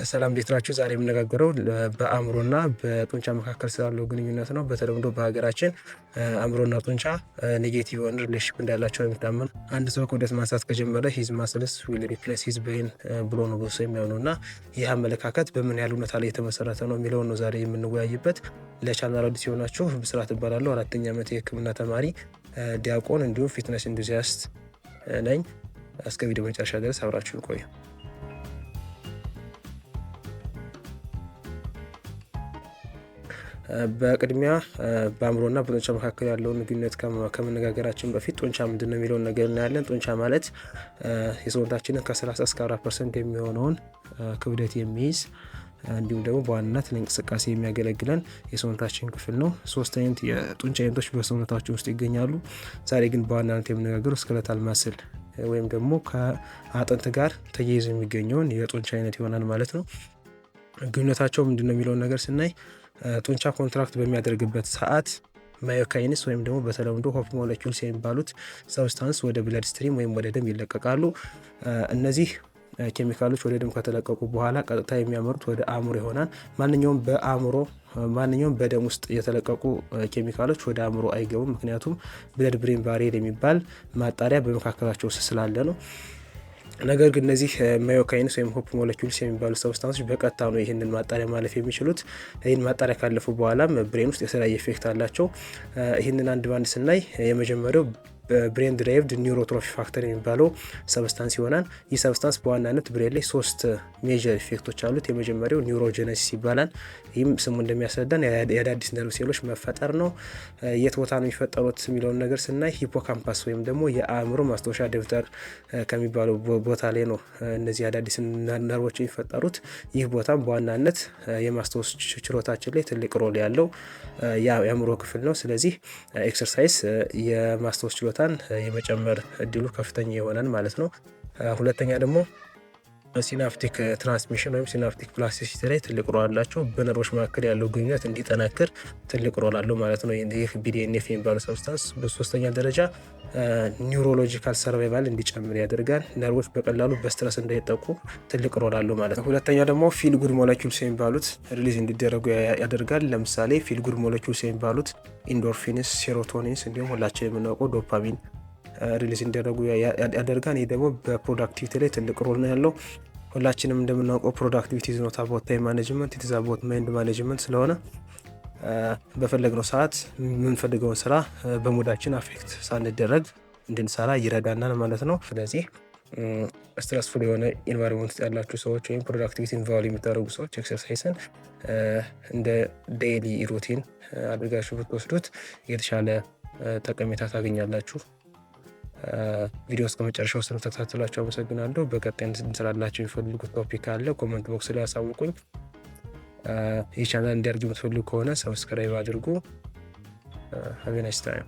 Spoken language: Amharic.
ሰላም እንዴት ናችሁ? ዛሬ የምነጋገረው በአእምሮና በጡንቻ መካከል ስላለው ግንኙነት ነው። በተለምዶ በሀገራችን አእምሮና ጡንቻ ኔጌቲቭ የሆነ ሪሌሽንሺፕ እንዳላቸው የሚታመኑ አንድ ሰው ክብደት ማንሳት ከጀመረ ሂዝ ማስልስ ዊል ሪፕሌስ ሂዝ ብሬን ብሎ ነው ብዙ ሰው የሚያምነው እና ይህ አመለካከት በምን ያህል እውነታ ላይ የተመሰረተ ነው የሚለውን ነው ዛሬ የምንወያይበት። ለቻናል አዲስ የሆናችሁ ብስራት እባላለሁ። 4ኛ ዓመት የህክምና ተማሪ ዲያቆን እንዲሁም ፊትነስ ኢንቱዚያስት ነኝ። እስከ ቪዲዮ መጨረሻ ድረስ አብራችሁን ቆዩ። በቅድሚያ በአእምሮና በጡንቻ መካከል ያለውን ግንኙነት ከመነጋገራችን በፊት ጡንቻ ምንድነው የሚለውን ነገር እናያለን። ጡንቻ ማለት የሰውነታችንን ከ30 እስከ 40% የሚሆነውን ክብደት የሚይዝ እንዲሁም ደግሞ በዋናነት ለእንቅስቃሴ የሚያገለግለን የሰውነታችን ክፍል ነው። 3 አይነት የጡንቻ አይነቶች በሰውነታችን ውስጥ ይገኛሉ። ዛሬ ግን በዋናነት የምነጋገረው ስኬለታል ማስል ወይም ደግሞ ከአጥንት ጋር ተያይዞ የሚገኘውን የጡንቻ አይነት ይሆናል ማለት ነው። ግንኙነታቸው ምንድነው የሚለውን ነገር ስናይ ጡንቻ ኮንትራክት በሚያደርግበት ሰዓት ማዮካይንስ ወይም ደግሞ በተለምዶ ሆፕ ሞለኪውልስ የሚባሉት ሰብስታንስ ወደ ብለድ ስትሪም ወይም ወደ ደም ይለቀቃሉ። እነዚህ ኬሚካሎች ወደ ደም ከተለቀቁ በኋላ ቀጥታ የሚያመሩት ወደ አእምሮ ይሆናል። ማንኛውም በደም ውስጥ የተለቀቁ ኬሚካሎች ወደ አእምሮ አይገቡም። ምክንያቱም ብለድ ብሬን ባሪየር የሚባል ማጣሪያ በመካከላቸው ስላለ ነው። ነገር ግን እነዚህ ማዮካይንስ ወይም ሆፕ ሞለኪውልስ የሚባሉ ሰብስታንሶች በቀጥታ ነው ይህንን ማጣሪያ ማለፍ የሚችሉት። ይህን ማጣሪያ ካለፉ በኋላም ብሬን ውስጥ የተለያየ ኢፌክት አላቸው። ይህንን አንድ ባንድ ስናይ የመጀመሪያው በብሬን ድራይቭድ ኒውሮትሮፊ ፋክተር የሚባለው ሰብስታንስ ይሆናል። ይህ ሰብስታንስ በዋናነት ብሬን ላይ 3 ሜጀር ኢፌክቶች አሉት። የመጀመሪያው ኒውሮጀነሲስ ይባላል። ይህም ስሙ እንደሚያስረዳን የአዳዲስ ነርቭ ሴሎች መፈጠር ነው። የት ቦታ ነው የሚፈጠሩት የሚለውን ነገር ስናይ ሂፖካምፓስ ወይም ደግሞ የአእምሮ ማስታወሻ ደብተር ከሚባለው ቦታ ላይ ነው እነዚህ አዳዲስ ነርቮች የሚፈጠሩት። ይህ ቦታም በዋናነት የማስታወስ ችሎታችን ላይ ትልቅ ሮል ያለው የአእምሮ ክፍል ነው። ስለዚህ ኤክሰርሳይዝ የማስታወስ ችሎታን የመጨመር እድሉ ከፍተኛ ይሆናል ማለት ነው። ሁለተኛ ደግሞ ሲናፕቲክ ትራንስሚሽን ወይም ሲናፕቲክ ፕላስቲሲቲ ላይ ትልቅ ሮል አላቸው። በነርቮች መካከል ያለው ግንኙነት እንዲጠናክር ትልቅ ሮል አለው ማለት ነው። ይህ ቢዲኤንኤፍ የሚባለው ሰብስታንስ። በሶስተኛ ደረጃ ኒውሮሎጂካል ሰርቫይቫል እንዲጨምር ያደርጋል። ነርቮች በቀላሉ በስትረስ እንዳይጠቁ ትልቅ ሮል አለው ማለት ነው። ሁለተኛ ደግሞ ፊል ጉድ ሞለኪውልስ የሚባሉት ሪሊዝ እንዲደረጉ ያደርጋል። ለምሳሌ ፊል ጉድ ሞለኪውልስ የሚባሉት ኢንዶርፊንስ፣ ሴሮቶኒንስ እንዲሁም ሁላችን የምናውቀው ዶፓሚን ሪሊዝ እንዲደረጉ ያደርጋል። ይህ ደግሞ በፕሮዳክቲቪቲ ላይ ትልቅ ሮል ነው ያለው። ሁላችንም እንደምናውቀው ፕሮዳክቲቪቲ ኢዝ ኖት አባውት ታይም ማኔጅመንት ኢት ኢዝ አባውት ማይንድ ማኔጅመንት ስለሆነ በፈለግነው ሰዓት የምንፈልገውን ስራ በሙዳችን አፌክት ሳንደረግ እንድንሰራ ይረዳናል ማለት ነው። ስለዚህ ስትረስፉል የሆነ ኢንቫይሮንመንት ውስጥ ያላችሁ ሰዎች ወይም ፕሮዳክቲቪቲ ኢንቫልቭ የሚታደርጉ ሰዎች ኤክሰርሳይስን እንደ ዴይሊ ሩቲን አድርጋችሁ ብትወስዱት የተሻለ ጠቀሜታ ታገኛላችሁ። ቪዲዮ እስከ መጨረሻው ስለተከታተላችሁ አመሰግናለሁ። በቀጣይ እንሰራላችሁ የሚፈልጉት ቶፒክ አለ ኮመንት ቦክስ ላይ ያሳውቁኝ። ይህ ቻናል እንዲያድግ የምትፈልጉ ከሆነ ሰብስክራይብ አድርጉ። ሃቭ ኤ ናይስ ታይም